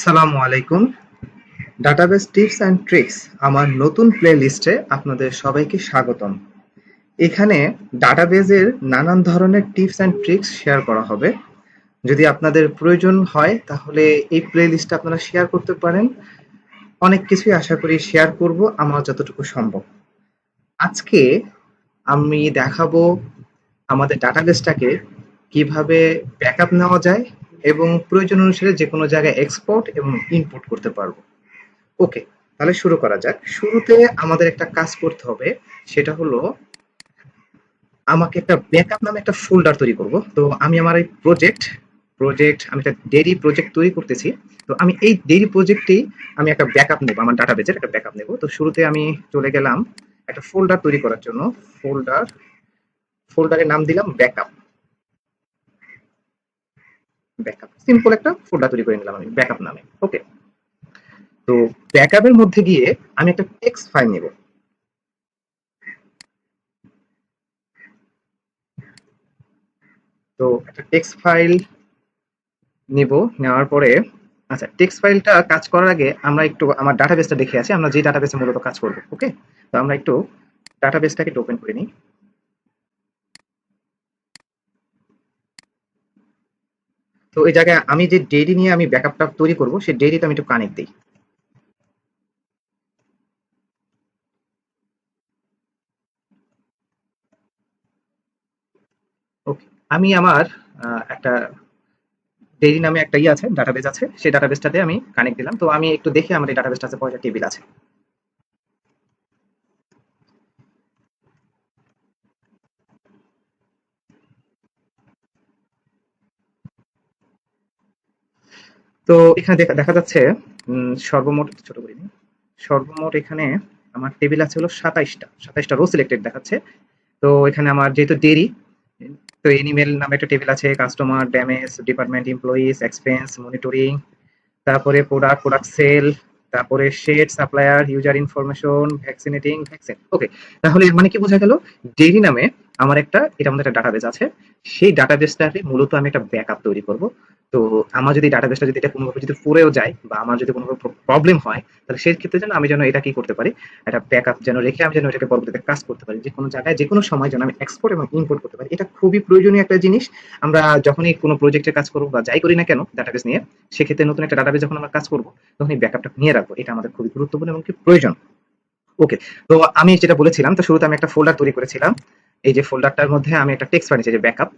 আসসালামু আলাইকুম। Database tips and tricks আমার নতুন প্লে লিস্টে আপনাদের সবাইকে স্বাগতম। এখানে ডাটাবেজের নানান ধরনের টিপস অ্যান্ড ট্রিক্স শেয়ার করা হবে। যদি আপনাদের প্রয়োজন হয় তাহলে এই প্লে লিস্টটা আপনারা শেয়ার করতে পারেন। অনেক কিছুই আশা করি শেয়ার করব আমার যতটুকু সম্ভব। আজকে আমি দেখাবো আমাদের ডাটাবেসটাকে কিভাবে ব্যাকআপ নেওয়া যায় এবং প্রয়োজন অনুসারে যে কোনো জায়গায় এক্সপোর্ট এবং ইম্পোর্ট করতে পারবো। ওকে, তাহলে শুরু করা যাক। শুরুতে আমাদের একটা কাজ করতে হবে, সেটা হলো আমাকে একটা ব্যাকআপ নামে একটা ফোল্ডার তৈরি করব। তো আমি আমার এই প্রজেক্ট আমি একটা ডেইরি প্রজেক্ট তৈরি করতেছি। তো আমি এই ডেইরি প্রজেক্টেই আমি একটা ব্যাকআপ নেব, আমার ডাটাবেজের একটা ব্যাকআপ নেব। তো শুরুতে আমি চলে গেলাম একটা ফোল্ডার তৈরি করার জন্য। ফোল্ডার ফোল্ডারের নাম দিলাম ব্যাকআপ। ব্যাকআপ সিম্পল একটা ফোল্ডার তৈরি করে নিলাম আমি ব্যাকআপ নামে। ওকে, তো ব্যাকআপের মধ্যে গিয়ে আমি একটা টেক্সট ফাইল নেব। তো একটা টেক্সট ফাইল নিব, নেওয়ার পরে আচ্ছা, টেক্সট ফাইলটা কাজ করার আগে আমরা একটু আমার ডাটাবেসটা দেখে আসি, আমরা যে ডাটাবেসে মূলত কাজ করব। ওকে, তো আমরা একটু ডাটাবেসটাকে একটু ওপেন করে নিই। তো এই জায়গায় আমি যে ডেডি নিয়ে আমি ব্যাকআপটা তৈরি করব, সেই ডেডিটা আমি একটু কানেক্ট দিই। ওকে, আমি আমার একটা ডেডি নামে একটা ইয়ে আছে, ডাটাবেস আছে, সেই ডাটাবেসটাতে আমি কানেক্ট দিলাম। তো আমি একটু দেখি আমার এই ডাটাবেসটাতে কয়টা টেবিল আছে। তো এখানে দেখা দেখা যাচ্ছে সর্বমোট ছোট করে নিই। সর্বমোট এখানে আমার টেবিল আছে হলো 27টা রো সিলেক্টেড দেখাচ্ছে। তো এখানে আমার যেহেতু ডেরি, তো এনিমেল নামে একটা টেবিল আছে, customer, damage, department, employees, expense, monitoring, তারপরে প্রোডাক্ট সেল, তারপরে shed, supplier, user information, vaccinating, vaccine. Okay, তাহলে এর মানে কি বোঝা গেল? ডেইরি নামে আমার একটা এটা আমাদের একটা ডাটাবেস আছে। সেই ডাটাবেসটাকে মূলত আমি একটা ব্যাকআপ তৈরি করব। তো আমার যদি ডাটাবেসটা যদি এটা কোনোভাবে যদি পড়েও যায় বা আমার যদি কোনোভাবে প্রবলেম হয়, তাহলে সেই ক্ষেত্রে যেন আমি যেন এটা কি করতে পারি, একটা ব্যাকআপ যেন রেখে আমি যেন এটাকে পরবর্তীতে কাজ করতে পারি, যে কোনো জায়গায় যে কোনো সময় যেন আমি এক্সপোর্ট এবং ইম্পোর্ট করতে পারি। এটা খুবই প্রয়োজনীয় একটা জিনিস। আমরা যখনই কোনো প্রজেক্টের কাজ করবো বা যাই করি না কেন ডাটাবেস নিয়ে, সেক্ষেত্রে নতুন একটা ডাটাবেস যখন আমরা কাজ করবো, তখন এই ব্যাকআপটা নিয়ে রাখবো। এটা আমাদের খুবই গুরুত্বপূর্ণ এবং কি প্রয়োজন। ওকে, তো আমি যেটা বলেছিলাম, তো শুরুতে আমি একটা ফোল্ডার তৈরি করেছিলাম। এই যে ফোল্ডারটার মধ্যে আমি একটা টেক্সট ফাইল, যে ব্যাকআপ,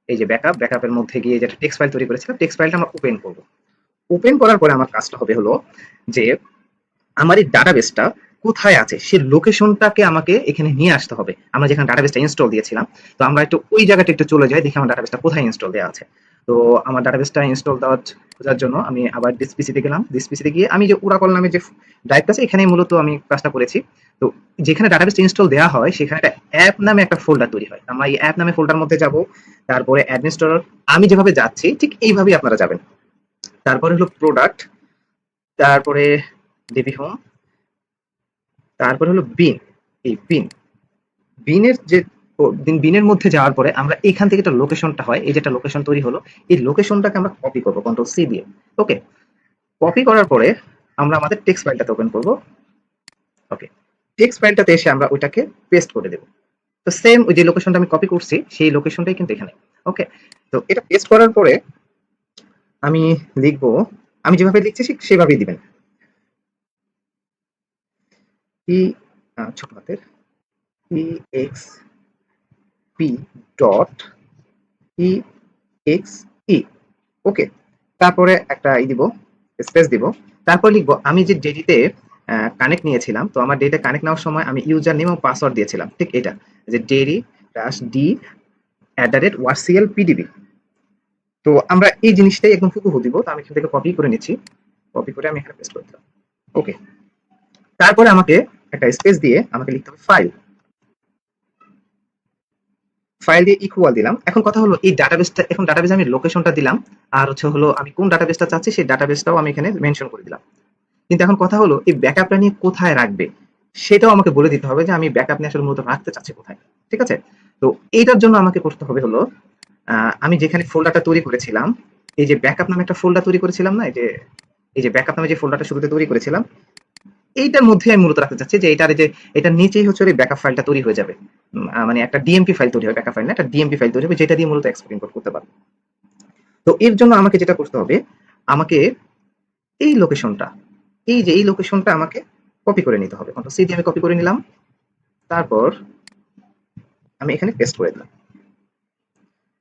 এই যে ব্যাকআপের মধ্যে গিয়ে যে একটা টেক্সট ফাইল তৈরি করেছিলাম, টেক্সট ফাইলটা আমরা ওপেন করব। ওপেন করার পরে আমার কাজটা হবে হলো যে আমার এই ডাটাবেসটা কোথায় আছে সে লোকেশনটাকে আমাকে এখানে নিয়ে আসতে হবে। আমরা যেখানে ডাটাবেসটা ইনস্টল দিয়েছিলাম, তো আমরা একটু ওই জায়গাটা একটু চলে যাই, দেখি আমার ডাটাবেসটা কোথায় ইনস্টল দেওয়া আছে। তো আমার ডাটাবেসটা ইনস্টল দেওয়ার খোঁজার জন্য আমি আবার ডিসপিসিতে গেলাম। ডিসপিসিতে গিয়ে আমি যে ওরাকল নামে যে ড্রাইভটা আছে, এখানে মূলত আমি কাজটা করেছি। তো যেখানে ডাটাবেসটা ইনস্টল দেওয়া হয় সেখানে একটা অ্যাপ নামে একটা ফোল্ডার তৈরি হয়। আমরা এই অ্যাপ নামে ফোল্ডার মধ্যে যাব। তারপরে অ্যাডমিনিস্ট্রেটর, আমি যেভাবে যাচ্ছি ঠিক এইভাবেই আপনারা যাবেন। তারপরে হলো প্রোডাক্ট, তারপরে ডিবি হোম, তারপরে হলো বিন। এই বিনের যে বিনের মধ্যে যাওয়ার পরে আমরা এখান থেকে একটা লোকেশনটা হয়, এই যে একটা লোকেশন তৈরি হলো, এই লোকেশনটাকে আমরা কপি করবো কন্ট্রোল সি দিয়ে। ওকে, কপি করার পরে আমরা আমাদের টেক্সট ফাইলটাতে ওপেন করবো। ওকে, টেক্সট ফাইলটাতে এসে আমরা ওইটাকে পেস্ট করে দেবো। তো সেম ওই যে লোকেশনটা আমি কপি করছি, সেই লোকেশনটাই কিন্তু এখানে। ওকে, তো এটা পেস্ট করার পরে আমি লিখবো, আমি যেভাবে লিখছি ঠিক সেভাবেই দিবেন। ই ছোট হাতের ই x P dot E x ই। ওকে, তারপরে একটা দিব, স্পেস দিব। তারপর লিখবো আমি যে ডেটিতে কানেক্ট নিয়েছিলাম, তো আমার ডেটা কানেক্ট নেওয়ার সময় আমি ইউজার নেম এবং পাসওয়ার্ড দিয়েছিলাম, ঠিক এটা, যে ডেরি ড্যাশ ডি @ওয়ারসিএল পিডিবি। তো আমরা এই জিনিসটাই একদম হুবহু দিব। তো আমি এখান থেকে কপি করে নিচ্ছি, কপি করে আমি এখানে পেস্ট করে দিলাম। ওকে, তারপরে আমাকে একটা স্পেস দিয়ে আমাকে লিখতে হবে ফাইল। ফাইল দিয়ে ইকুয়াল দিলাম। এখন কথা হলো এই ডাটাবেসটা, এখন ডাটাবেসে আমি লোকেশনটা দিলাম, আর হচ্ছে হলো আমি কোন ডাটাবেসটা চাচ্ছি সেই ডাটাবেসটাও আমি এখানে মেনশন করে দিলাম। কিন্তু এখন কথা হলো এই ব্যাকআপটা নিয়ে কোথায় রাখবে সেটাও আমাকে বলে দিতে হবে, যে আমি ব্যাকআপ নিয়ে আসলে মূলত রাখতে চাচ্ছি কোথায়। ঠিক আছে, তো এইটার জন্য আমাকে করতে হবে হলো আমি যেখানে ফোল্ডারটা তৈরি করেছিলাম এই যে ব্যাকআপ নামে একটা ফোল্ডার তৈরি করেছিলাম না, এই যে ব্যাকআপ নামে যে ফোল্ডারটা শুরুতে তৈরি করেছিলাম, এইটার মধ্যে আমি মূলত রাখতে চাচ্ছি যে এটার নিচেই হচ্ছে ওই ব্যাকআপ ফাইলটা তৈরি হয়ে যাবে। মানে একটা ডিএমপি ফাইল তৈরি হবে, ব্যাকআপ ফাইল না, একটা ডিএমপি ফাইল তৈরি হবে, যেটা দিয়ে মূলত এক্সপোর্ট ইম্পোর্ট করতে পারবো। তো এর জন্য আমাকে যেটা করতে হবে, আমাকে এই লোকেশনটা, এই লোকেশনটা আমাকে কপি করে নিতে হবে। কন্ট্রোল সি দিয়ে আমি কপি করে নিলাম, তারপর আমি এখানে পেস্ট করে দিলাম।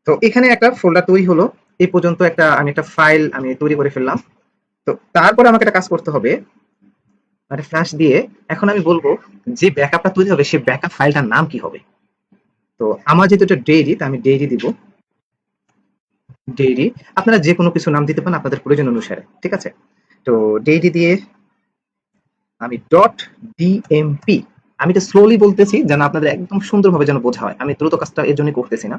তো এখানে একটা ফোল্ডার তৈরি হলো, এই পর্যন্ত আমি একটা ফাইল আমি তৈরি করে ফেললাম। তো তারপরে আমাকে একটা কাজ করতে হবে, মানে ফ্ল্যাশ দিয়ে এখন আমি বলবো যে ব্যাকআপটা তৈরি হবে সেই ব্যাকআপ ফাইলটার নাম কি হবে। তো আমার যেহেতু এটা ডেইরি, আমি ডেইরি দিব। ডেইরি, আপনারা যে কোনো কিছু নাম দিতে পারেন আপনাদের প্রয়োজন অনুসারে, ঠিক আছে। তো ডেইরি দিয়ে আমি ডট ডিএমপি, আমি এটা স্লোলি বলতেছি যেন আপনাদের একদম সুন্দরভাবে যেন বোঝা হয়, আমি দ্রুত কাজটা এর জন্য করতেছি না।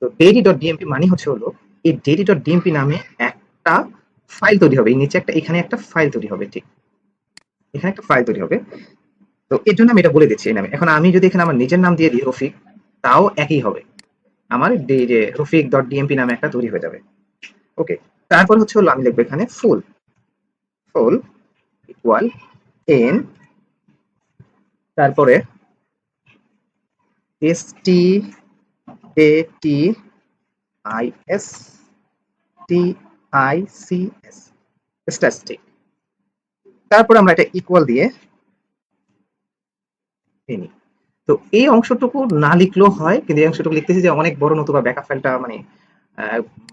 তো ডেইরি ডট ডিএমপি মানে হচ্ছে হলো এই ডেইরি ডট ডিএমপি নামে একটা ফাইল তৈরি হবে, এই নিচে এখানে একটা ফাইল তৈরি হবে, ঠিক এখানে একটা ফাইল তৈরি হবে। তো এর জন্য আমি এটা বলে দিচ্ছি এই নামে। এখন আমি যদি এখানে আমার নিজের নাম দিয়ে দিই রফিক, তাও একই হবে, আমার যে রফিক ডট ডিএমপি নামে একটা তৈরি হয়ে যাবে। ওকে, তারপর হচ্ছে হলো আমি লিখবো এখানে ফুল, ফুল ইকুয়াল এন, তারপরে S T A T I S T I C S, statistic. তারপর আমরা এটা ইকুয়াল দিয়ে এনি। তো এই অংশটুকু না লিখলেও হয়, কিন্তু এই অংশটুকু লিখতেছি যে অনেক বড়, নতুবা ব্যাকআপ ফাইলটা মানে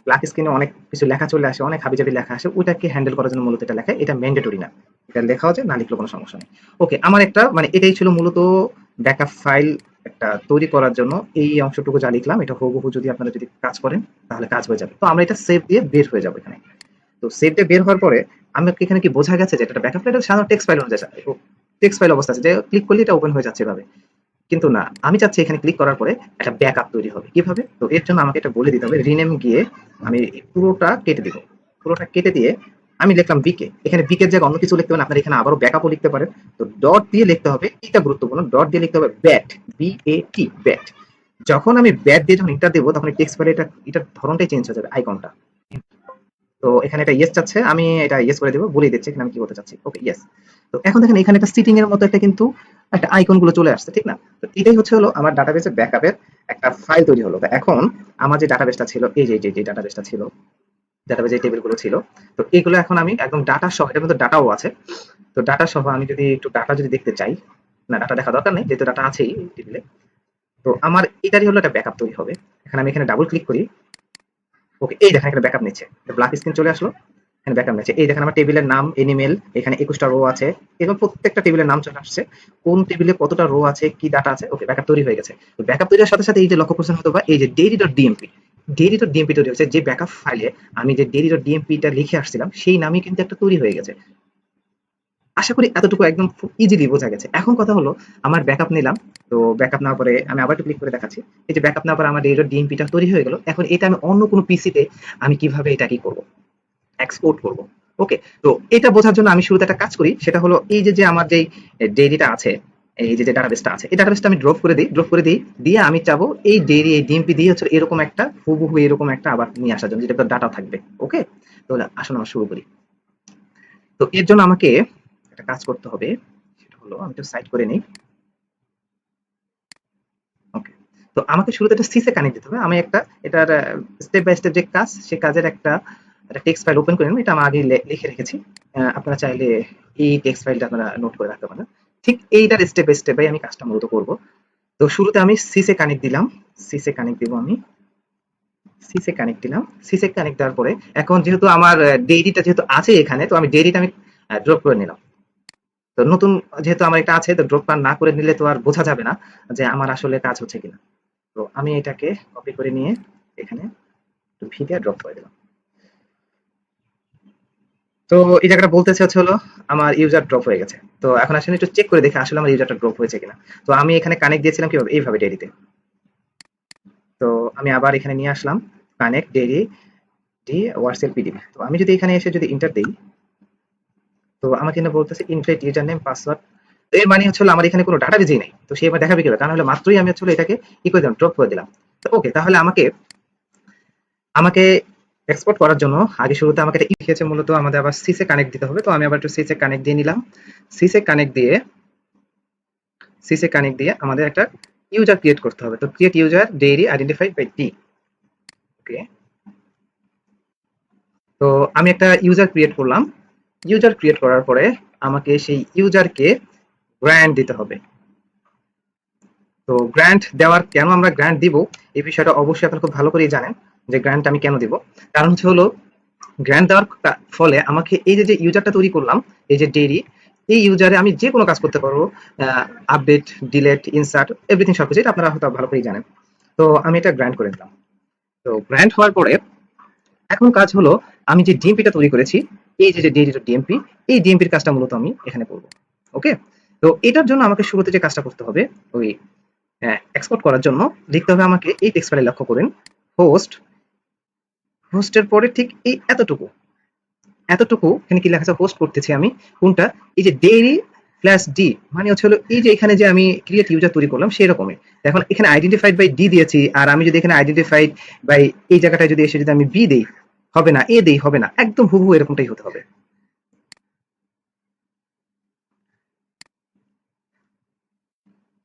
ব্ল্যাক স্ক্রিনে অনেক কিছু লেখা চলে আসে, অনেক হাবিজাবি লেখা আসে, ওইটাকে হ্যান্ডেল করার জন্য মূলত এটা লেখা, এটা ম্যান্ডেটরি না, এটা লেখাও যায়, না লিখলেও কোনো সমস্যা নেই। ওকে, আমার একটা মানে এটাই ছিল মূলত ব্যাকআপ ফাইল একটা তৈরি করার জন্য। এই অংশটুকু যা লিখলাম এটা হুবহু যদি আপনারা যদি কাজ করেন তাহলে কাজ হয়ে যাবে। তো আমরা এটা সেভ দিয়ে বের হয়ে যাবো এখানে। তো সেভ দিয়ে বের হওয়ার পরে আমাকে এখানে কি বোঝা গেছে যে এটা ব্যাকআপ ফাইল সাধারণত টেক্সট ফাইল অনুযায়ী, টেক্সট ফাইল অবস্থা আছে যে ক্লিক করলে এটা ওপেন হয়ে যাচ্ছে এভাবে, কিন্তু না, আমি চাচ্ছি এখানে ক্লিক করার পরে একটা ব্যাকআপ তৈরি হবে। কিভাবে? তো এর জন্য আমাকে এটা বলে দিতে হবে, রিনেম গিয়ে আমি পুরোটা কেটে দিব, পুরোটা কেটে দিয়ে আমি লিখলাম বিকে, এখানে বিকের জায়গায় অন্য কিছু লিখতে পারেন, আপনারা এখানে আবারও ব্যাকআপও লিখতে পারেন। তো ডট দিয়ে লিখতে হবে, এটা গুরুত্বপূর্ণ, ডট দিয়ে লিখতে হবে ব্যাট, BAT ব্যাট। যখন আমি ব্যাট দিয়ে যখন ইন্টার দেবো তখন টেক্সট ফাইলে এটার ধরনটাই চেঞ্জ হয়ে যাবে, আইকনটা। তো এখানে এটা ইয়েস চাচ্ছে, আমি এটা ইয়েস করে দেবো, বলেই দিচ্ছি এখানে আমি কি করতে চাচ্ছি। ওকে, ইয়েস। তো এখন দেখেন এখানে একটা সিটিং এর মতো একটা কিন্তু একটা আইকন গুলো চলে আসছে, ঠিক না? তো এটাই হচ্ছে হলো আমার ডাটাবেসের ব্যাকআপের একটা ফাইল তৈরি হলো। তো এখন আমার যে ডাটাবেসটা ছিল, এই যে ডাটাবেসটা ছিল, ডাটাবেসে টেবিল গুলো ছিল, তো এগুলো এখন আমি একদম ডাটা সহ, এটার মধ্যে ডাটাও আছে। তো ডাটা সহ আমি যদি একটু ডাটা যদি দেখতে চাই, না ডাটা দেখা দরকার নেই যেহেতু ডাটা আছেই টেবিলে। তো আমার এটারই হলো একটা ব্যাকআপ তৈরি হবে। এখানে আমি এখানে ডাবল ক্লিক করি। ওকে, এই দেখেন এখানে ব্যাকআপ নিচ্ছে, ব্ল্যাক স্ক্রিন চলে আসলো, এখানে ব্যাকআপ নিচ্ছে। এই দেখেন আমার টেবিলের নাম এনিমেল, এখানে 21টা রো আছে এবং প্রত্যেকটা টেবিলের নাম চলে আসছে, কোন টেবিলে কতটা রো আছে, কি ডাটা আছে। ওকে, ব্যাকআপ তৈরি হয়ে গেছে। তো ব্যাকআপ তৈরির সাথে সাথে এই যে লক্ষ্য করছেন হয়তো বা এই যে dairy dot DMP, dairy dot DMP তৈরি হয়েছে, যে ব্যাকআপ ফাইলে আমি যে ডেইরি ডট ডিএমপিটা লিখে আসছিলাম সেই নামই কিন্তু একটা তৈরি হয়ে গেছে। আশা করি এতটুকু একদম খুব ইজিলি বোঝা গেছে। এখন কথা হলো আমার ব্যাকআপ নিলাম, তো ব্যাকআপ নেওয়ার পরে আমি আবার একটু ক্লিক করে দেখাচ্ছি, এই যে ব্যাকআপ নেওয়ার পরে আমার ডেইরি ডট ডিএমপিটা তৈরি হয়ে গেল। এখন এটা আমি অন্য কোনো পিসিতে আমি কিভাবে এটা কি করব, এক্সপোর্ট করব। ওকে, তো এটা বোঝার জন্য আমি শুরুতে একটা কাজ করি, সেটা হলো এই যে আমার যেই ডেইরিটা আছে, এই যে ডাটাবেসটা আছে, এই ডাটাবেসটা আমি ড্রপ করে দিই, দিয়ে আমি চাবো এই ডেইরি এই ডিএমপি দিয়ে হচ্ছে এরকম একটা হুবহু এরকম একটা আবার নিয়ে আসার জন্য, যেটা ডাটা থাকবে। ওকে, তাহলে আসুন আমরা শুরু করি। তো এর জন্য আমাকে একটা কাজ করতে হবে, সেটা হলো আমি একটু সাইড করে নিই। ওকে, তো আমাকে শুরুতে একটা সিসে কানেক্ট দিতে হবে। আমি একটা এটার স্টেপ বাই স্টেপ যে কাজ, সেই কাজের একটা টেক্সট ফাইল ওপেন করে নিন, এটা আমি আগে লিখে রেখেছি। আপনারা চাইলে এই টেক্সট ফাইলটা আপনারা নোট করে রাখতে পারেন। ঠিক এইটার স্টেপ বাই স্টেপ আমি কাজটা মূলত করব। তো শুরুতে আমি সিসে কানেক্ট দিলাম, সিসে কানেক্ট দিব আমি, সিসে কানেক্ট দিলাম, সিসে কানেক্ট দেওয়ার পরে এখন যেহেতু আমার ডেইরিটা যেহেতু আছে এখানে, তো আমি ডেইরিটা আমি ড্রপ করে নিলাম। তো নতুন যেহেতু আমার এটা আছে, তো ড্রপ না করে নিলে তো আর বোঝা যাবে না যে আমার আসলে কাজ হচ্ছে কিনা। তো আমি এটাকে কপি করে নিয়ে এখানে একটু ভি দিয়ে ড্রপ করে দিলাম। তো এই জায়গাটা বলতেছে হচ্ছে হলো আমার ইউজার ড্রপ হয়ে গেছে। তো এখন আসলে একটু চেক করে দেখি আসলে আমার ইউজারটা ড্রপ হয়েছে কিনা। তো আমি এখানে কানেক্ট দিয়েছিলাম কিভাবে, এইভাবে ডেইরিতে। তো আমি আবার এখানে নিয়ে আসলাম কানেক্ট ডেইরি ডি ওয়ার্সেল পিডিবি। তো আমি যদি এখানে এসে যদি ইন্টার দেই, তো আমাকে এখানে বলতেছে ইনফ্লেট ইউজার নেম পাসওয়ার্ড। তো এর মানে হচ্ছে হলো আমার এখানে কোনো ডাটাবেজই নেই। তো সে এবার দেখাবে কিভাবে, কারণ হলো মাত্রই আমি হচ্ছে এটাকে ই করে দিলাম, ড্রপ করে দিলাম। তো ওকে, তাহলে আমাকে আমাকে এক্সপোর্ট করার জন্য আগে শুরুতে আমাকে এটা লিখেছে মূলত আমাদের আবার সিসে কানেক্ট দিতে হবে। তো আমি আবার একটু সিসে কানেক্ট দিয়ে নিলাম। সিসে কানেক্ট দিয়ে আমাদের একটা ইউজার ক্রিয়েট করতে হবে। তো create user dairy identified by D. Okay, তো আমি একটা ইউজার ক্রিয়েট করলাম। ইউজার ক্রিয়েট করার পরে আমাকে সেই ইউজারকে গ্র্যান্ট দিতে হবে। তো গ্র্যান্ট দেওয়ার, কেন আমরা গ্র্যান্ট দিব এই বিষয়টা অবশ্যই আপনারা খুব ভালো করেই জানেন যে গ্র্যান্ট আমি কেন দিব। কারণ হলো গ্র্যান্ট দেওয়ার ফলে আমাকে এই যে ইউজারটা তৈরি করলাম, এই যে ডেইরি, এই ইউজারে আমি যে কোনো কাজ করতে পারবো, আপডেট, ডিলেট, ইনসার্ট, এভরিথিং সবকিছু, এটা আপনারা হয়তো ভালো করেই জানেন। তো আমি এটা গ্র্যান্ট করে দিলাম। তো গ্র্যান্ট হওয়ার পরে এখন কাজ হলো আমি যে ডিএমপিটা তৈরি করেছি, এই যে ডেইরির ডিএমপি, এই ডিএমপির কাজটা মূলত আমি এখানে করব। ওকে, তো এটার জন্য আমাকে শুরুতে যে কাজটা করতে হবে, ওই এক্সপোর্ট করার জন্য লিখতে হবে আমাকে এই টেক্সট ফাইলে, লক্ষ্য করেন হোস্টের পরে ঠিক এই এতটুকু এখানে কি লেখা আছে, হোস্ট করতেছি আমি কোনটা, এই যে ডেইরি প্লাস ডি, মানে হচ্ছে হলো এই যে এখানে যে আমি ক্রিয়েট ইউজার তৈরি করলাম সেই রকমই। এখন এখানে আইডেন্টিফাইড বাই ডি দিয়েছি, আর আমি যদি এখানে আইডেন্টিফাইড বাই এই জায়গাটায় যদি এসে যদি আমি বি দেই, হবে না, এ দেই, হবে না, একদম হুবহু এরকমটাই হতে হবে।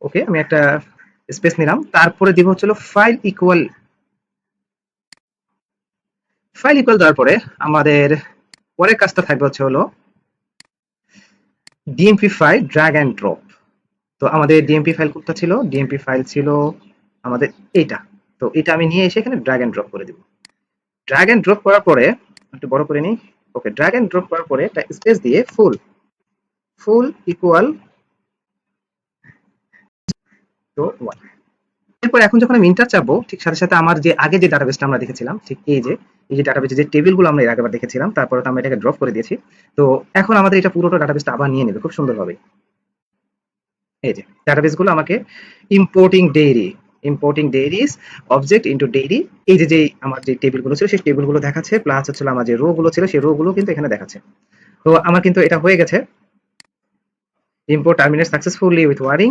ওকে, আমি একটা স্পেস নিলাম, তারপরে দিব হচ্ছে ফাইল ইকুয়াল দেওয়ার পরে আমাদের পরের কাজটা থাকবে হচ্ছে হলো DMP file drag and drop. তো আমাদের ডিএমপি ফাইল কোনটা ছিল, ডিএমপি ফাইল ছিল আমাদের এইটা। তো এটা আমি নিয়ে এসে এখানে ড্র্যাগ অ্যান্ড ড্রপ করে দিব। ড্র্যাগ অ্যান্ড ড্রপ করার পরে একটু বড় করে নিই। ওকে, ড্র্যাগ অ্যান্ড ড্রপ করার পরে একটা স্পেস দিয়ে ফুল ইকুয়াল তো 1। এরপর এখন যখন আমি ইন্টার চাপবো, ঠিক সাথে সাথে আমার যে আগে যে ডাটাবেসটা আমরা দেখেছিলাম, ঠিক এই যে ডাটাবেসে যে টেবিলগুলো আমরা এর আগেবার দেখেছিলাম, তারপরে তো আমরা এটাকে ড্রপ করে দিয়েছি। তো এখন আমাদের এটা পুরোটা ডাটাবেসটা আবার নিয়ে নেবে খুব সুন্দরভাবে। এই যে ডাটাবেসগুলো আমাকে ইম্পোর্টিং ডেইরিজ অবজেক্ট ইনটু ডেইরি, এই যে আমার যে টেবিলগুলো ছিল সেই টেবিলগুলো দেখাচ্ছে, প্লাস হচ্ছে আমার যে রো গুলো ছিল সেই রো গুলো কিন্তু এখানে দেখাচ্ছে। তো আমার কিন্তু এটা হয়ে গেছে, import terminate successfully with warning.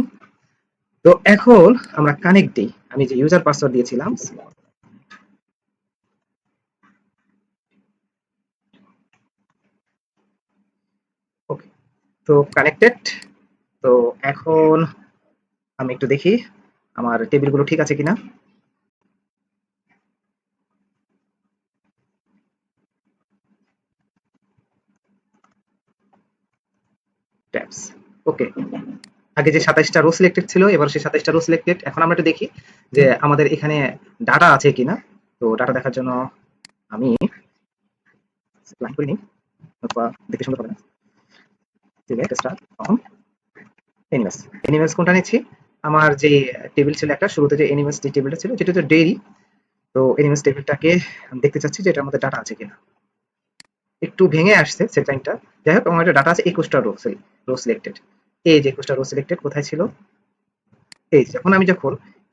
তো এখন আমরা কানেক্ট দিই, আমি যে ইউজার পাসওয়ার্ড দিয়েছিলাম। ওকে, তো কানেক্টেড। তো এখন আমি একটু দেখি আমার টেবিলগুলো ঠিক আছে কিনা। ট্যাবস, ওকে, আগে যে 27টা রো সিলেক্টেড ছিল, এবার সেই 27টা রো সিলেক্টেড। এখন আমরা একটু দেখি যে আমাদের এখানে ডাটা আছে কিনা। তো ডাটা দেখার জন্য আমি প্ল্যান করিনি, অথবা দেখতে সুন্দর হবে না। সিলেক্ট স্টার ফ্রম এনিমেলস কোনটা নিচ্ছি, আমার যে টেবিল ছিল একটা, শুরুতে যে এনিমেলস যে টেবিলটা ছিল যেটা হচ্ছে ডেইরি। তো এনিমেলস টেবিলটাকে দেখতে চাচ্ছি যে এটার মধ্যে ডাটা আছে কিনা। একটু ভেঙে আসছে সেটলাইনটা, যাই হোক আমার একটা ডাটা আছে 21টা রো সিলেক্টেড। এই যে 21টা রো সিলেক্টেড কোথায় ছিল, এই যখন আমি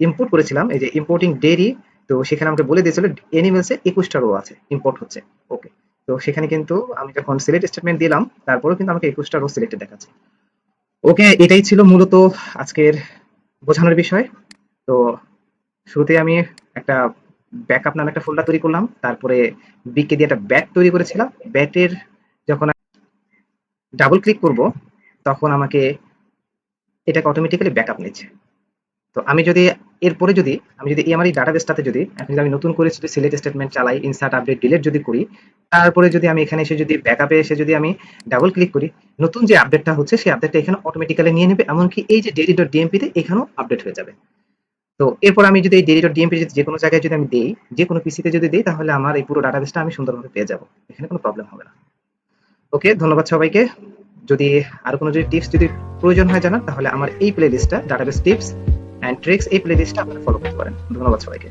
ইম্পোর্ট করেছিলাম, এই যে ইম্পোর্টিং ডেইরি, তো সেখানে আমাকে বলে দিয়েছিল এনিমেলসে 21টা রো আছে, ইম্পোর্ট হচ্ছে। ওকে, তো সেখানে কিন্তু আমি যখন সিলেক্ট স্টেটমেন্ট দিলাম, তারপরেও কিন্তু আমাকে 21টা রো সিলেক্টেড দেখাচ্ছে। ওকে, এটাই ছিল মূলত আজকের বোঝানোর বিষয়। তো শুরুতে আমি একটা ব্যাকআপ নামে একটা ফোল্ডার তৈরি করলাম, তারপরে বিকে দিয়ে একটা ব্যাট তৈরি করেছিলাম। ব্যাটের যখন ডাবল ক্লিক করব, তখন আমাকে এটাকে অটোমেটিক্যালি ব্যাকআপ নিচ্ছে। তো আমি যদি এরপরে যদি এই আমার এই ডাটাবেসটাতে যদি এখন যদি আমি নতুন করে যদি সিলেক্ট স্টেটমেন্ট চালাই, ইনসার্ট, আপডেট, ডিলিট যদি করি, তারপরে যদি আমি এখানে এসে যদি ব্যাকআপে এসে যদি আমি ডাবল ক্লিক করি, নতুন যে আপডেটটা হচ্ছে সেই আপডেটটা এখানে অটোমেটিক্যালি নিয়ে নেবে, এমনকি এই যে daily.dmp তে এখানেও আপডেট হয়ে যাবে। তো এরপর আমি যদি এই daily.dmp যদি যে কোনো জায়গায় যদি আমি দেই, যে কোনো পিসিতে যদি দেই, তাহলে আমার এই পুরো ডাটাবেসটা আমি সুন্দরভাবে পেয়ে যাব, এখানে কোনো প্রবলেম হবে না। ওকে, ধন্যবাদ সবাইকে। যদি আরো কোনো যদি টিপস যদি প্রয়োজন হয় জানার, তাহলে আমার এই প্লে লিস্টটা ডাটাবেস টিপস অ্যান্ড ট্রিক্স, এই প্লে লিস্টটা আপনারা ফলো করতে পারেন। ধন্যবাদ সবাইকে।